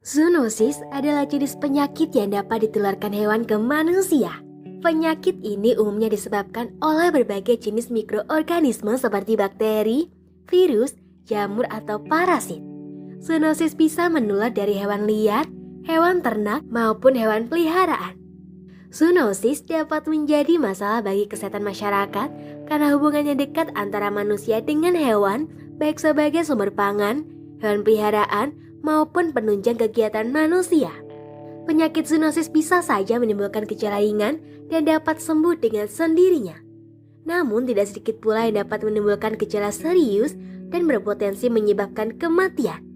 Zoonosis adalah jenis penyakit yang dapat ditularkan hewan ke manusia. Penyakit ini umumnya disebabkan oleh berbagai jenis mikroorganisme seperti bakteri, virus, jamur, atau parasit. Zoonosis bisa menular dari hewan liar, hewan ternak, maupun hewan peliharaan. Zoonosis dapat menjadi masalah bagi kesehatan masyarakat karena hubungannya dekat antara manusia dengan hewan, baik sebagai sumber pangan, hewan peliharaan, maupun penunjang kegiatan manusia. Penyakit zoonosis bisa saja menimbulkan gejala ringan dan dapat sembuh dengan sendirinya. Namun tidak sedikit pula yang dapat menimbulkan gejala serius dan berpotensi menyebabkan kematian.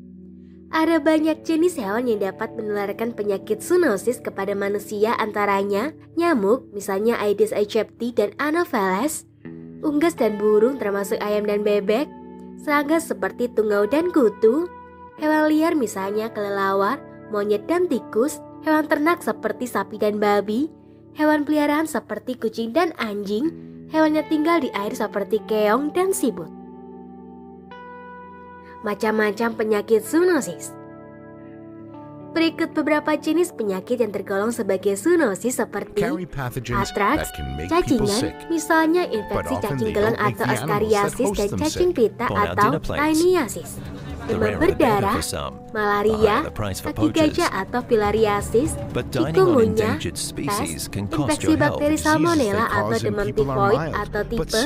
Ada banyak jenis hewan yang dapat menularkan penyakit zoonosis kepada manusia, antaranya nyamuk, misalnya Aedes aegypti dan Anopheles, unggas dan burung termasuk ayam dan bebek, serangga seperti tungau dan kutu, hewan liar misalnya kelelawar, monyet dan tikus, hewan ternak seperti sapi dan babi, hewan peliharaan seperti kucing dan anjing, hewan yang tinggal di air seperti keong dan siput. Macam-macam penyakit zoonosis. Berikut beberapa jenis penyakit yang tergolong sebagai zoonosis seperti antraks, cacingan, misalnya infeksi cacing gelang atau Ascariasis dan cacing pita atau Lioniasis, demam berdarah, malaria, kaki gajah atau filariasis, chikungunya, pes, infeksi bakteri salmonella atau demam tifoid atau tipes,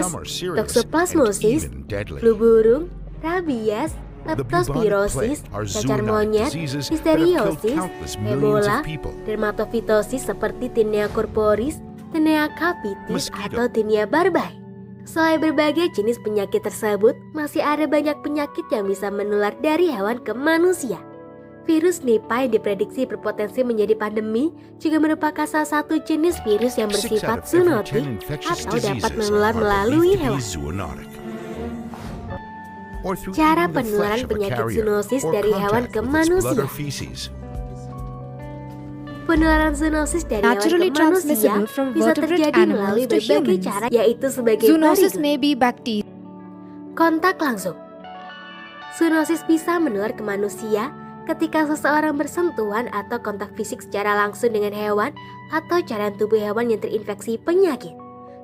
toxoplasmosis, flu burung, rabies, leptospirosis, cacar monyet, listeriosis, ebola, dermatofitosis seperti Tinea corporis, Tinea capitis atau Tinea barbae. Selain berbagai jenis penyakit tersebut, masih ada banyak penyakit yang bisa menular dari hewan ke manusia. Virus Nipah yang diprediksi berpotensi menjadi pandemi juga merupakan salah satu jenis virus yang bersifat zoonotik atau dapat menular melalui hewan. Cara penularan penyakit zoonosis dari hewan ke manusia. Penularan zoonosis dari hewan ke manusia bisa terjadi melalui berbagai cara, yaitu sebagai Zoonosis may be bacterial. kontak langsung. Zoonosis bisa menular ke manusia ketika seseorang bersentuhan atau kontak fisik secara langsung dengan hewan atau cairan tubuh hewan yang terinfeksi penyakit.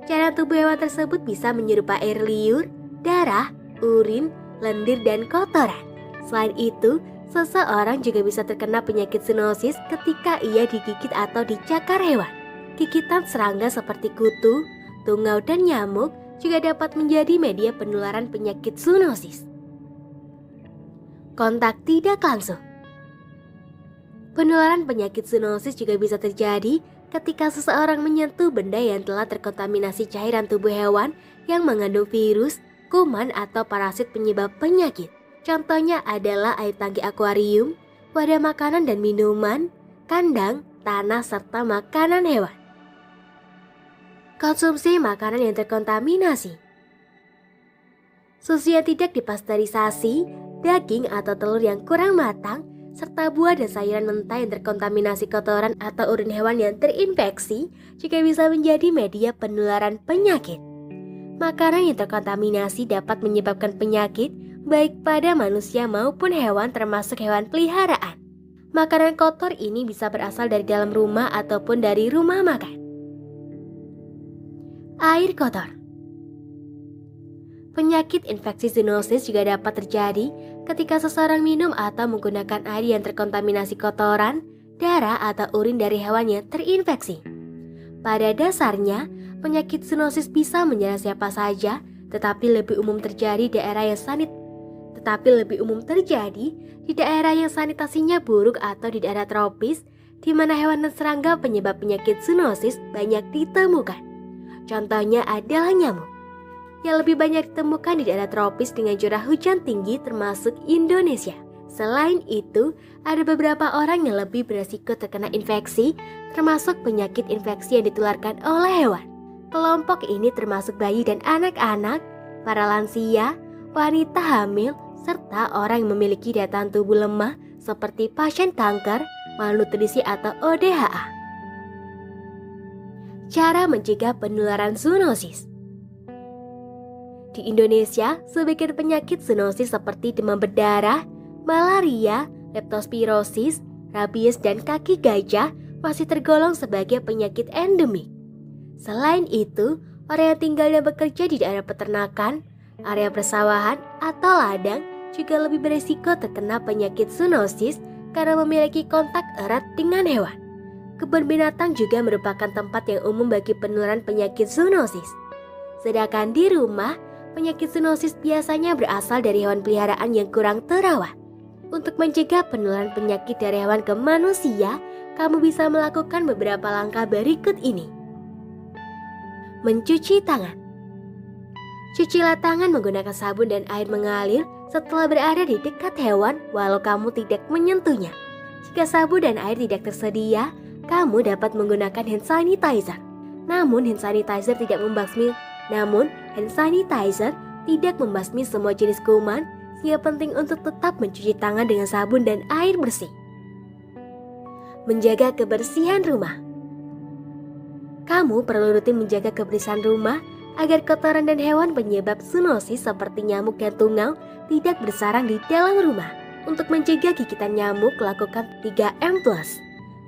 Cairan tubuh hewan tersebut bisa menyerupai air liur, darah, urin, lendir, dan kotoran. Selain itu, seseorang juga bisa terkena penyakit zoonosis ketika ia digigit atau dicakar hewan. Gigitan serangga seperti kutu, tungau, dan nyamuk juga dapat menjadi media penularan penyakit zoonosis. Kontak tidak langsung. Penularan penyakit zoonosis juga bisa terjadi ketika seseorang menyentuh benda yang telah terkontaminasi cairan tubuh hewan yang mengandung virus, kuman, atau parasit penyebab penyakit. Contohnya adalah air tangki akuarium, wadah makanan dan minuman, kandang, tanah, serta makanan hewan. Konsumsi makanan yang terkontaminasi. Susu yang tidak dipasteurisasi, daging atau telur yang kurang matang, serta buah dan sayuran mentah yang terkontaminasi kotoran atau urin hewan yang terinfeksi juga bisa menjadi media penularan penyakit. Makanan yang terkontaminasi dapat menyebabkan penyakit baik pada manusia maupun hewan, termasuk hewan peliharaan. Makanan kotor ini bisa berasal dari dalam rumah ataupun dari rumah makan. Air kotor. Penyakit infeksi zoonosis juga dapat terjadi ketika seseorang minum atau menggunakan air yang terkontaminasi kotoran, darah, atau urin dari hewan yang terinfeksi. Pada dasarnya, penyakit zoonosis bisa menyerang siapa saja, tetapi lebih umum terjadi di daerah yang sanitasinya buruk atau di daerah tropis, di mana hewan dan serangga penyebab penyakit zoonosis banyak ditemukan. Contohnya adalah nyamuk, yang lebih banyak ditemukan di daerah tropis dengan curah hujan tinggi, termasuk Indonesia. Selain itu, ada beberapa orang yang lebih beresiko terkena infeksi, termasuk penyakit infeksi yang ditularkan oleh hewan. Kelompok ini termasuk bayi dan anak-anak, para lansia, wanita hamil, serta orang yang memiliki daya tahan tubuh lemah seperti pasien kanker, malnutrisi, atau ODHA. Cara mencegah penularan zoonosis. Di Indonesia, sebagian penyakit zoonosis seperti demam berdarah, malaria, leptospirosis, rabies, dan kaki gajah masih tergolong sebagai penyakit endemik. Selain itu, orang yang tinggal dan bekerja di daerah peternakan, area persawahan, atau ladang juga lebih beresiko terkena penyakit zoonosis karena memiliki kontak erat dengan hewan. Kebun binatang juga merupakan tempat yang umum bagi penularan penyakit zoonosis. Sedangkan di rumah, penyakit zoonosis biasanya berasal dari hewan peliharaan yang kurang terawat. Untuk mencegah penularan penyakit dari hewan ke manusia, kamu bisa melakukan beberapa langkah berikut ini. Mencuci tangan. Cucilah tangan menggunakan sabun dan air mengalir setelah berada di dekat hewan walau kamu tidak menyentuhnya. Jika sabun dan air tidak tersedia, kamu dapat menggunakan hand sanitizer. Namun hand sanitizer tidak membasmi semua jenis kuman, sehingga penting untuk tetap mencuci tangan dengan sabun dan air bersih. Menjaga kebersihan rumah. Kamu perlu rutin menjaga kebersihan rumah agar kotoran dan hewan penyebab zoonosis seperti nyamuk dan tungau tidak bersarang di dalam rumah. Untuk mencegah gigitan nyamuk, lakukan 3M+.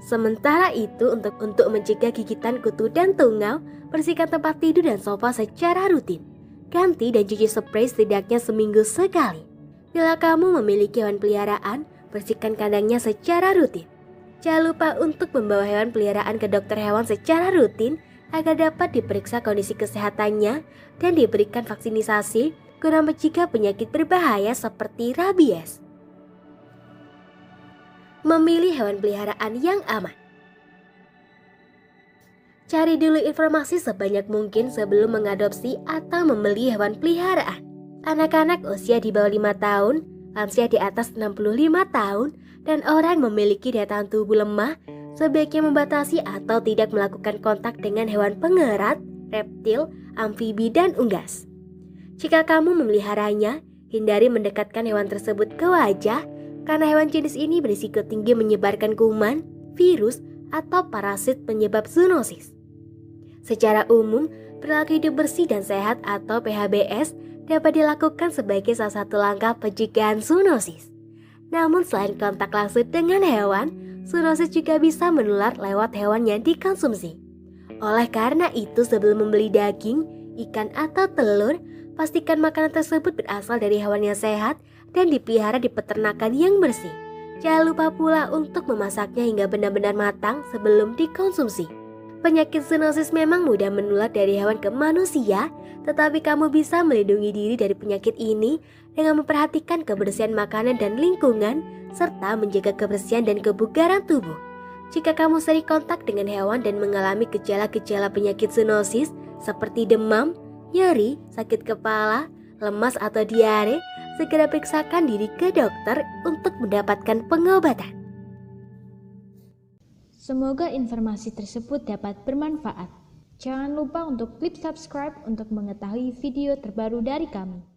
Sementara itu, untuk mencegah gigitan kutu dan tungau, bersihkan tempat tidur dan sofa secara rutin. Ganti dan cuci spray setidaknya seminggu sekali. Bila kamu memiliki hewan peliharaan, bersihkan kandangnya secara rutin. Jangan lupa untuk membawa hewan peliharaan ke dokter hewan secara rutin agar dapat diperiksa kondisi kesehatannya dan diberikan vaksinisasi guna mencegah penyakit berbahaya seperti rabies. Memilih hewan peliharaan yang aman. Cari dulu informasi sebanyak mungkin sebelum mengadopsi atau membeli hewan peliharaan. Anak-anak usia di bawah 5 tahun, lansia di atas 65 tahun, dan orang memiliki daya tahan tubuh lemah sebaiknya membatasi atau tidak melakukan kontak dengan hewan pengerat, reptil, amfibi, dan unggas. Jika kamu memeliharanya, hindari mendekatkan hewan tersebut ke wajah karena hewan jenis ini berisiko tinggi menyebarkan kuman, virus, atau parasit penyebab zoonosis. Secara umum, perilaku hidup bersih dan sehat atau PHBS dapat dilakukan sebagai salah satu langkah pencegahan zoonosis. Namun selain kontak langsung dengan hewan, zoonosis juga bisa menular lewat hewan yang dikonsumsi. Oleh karena itu, sebelum membeli daging, ikan, atau telur, pastikan makanan tersebut berasal dari hewan yang sehat dan dipelihara di peternakan yang bersih. Jangan lupa pula untuk memasaknya hingga benar-benar matang sebelum dikonsumsi. Penyakit zoonosis memang mudah menular dari hewan ke manusia, tetapi kamu bisa melindungi diri dari penyakit ini dengan memperhatikan kebersihan makanan dan lingkungan, serta menjaga kebersihan dan kebugaran tubuh. Jika kamu sering kontak dengan hewan dan mengalami gejala-gejala penyakit zoonosis seperti demam, nyeri, sakit kepala, lemas, atau diare, segera periksakan diri ke dokter untuk mendapatkan pengobatan. Semoga informasi tersebut dapat bermanfaat. Jangan lupa untuk klik subscribe untuk mengetahui video terbaru dari kami.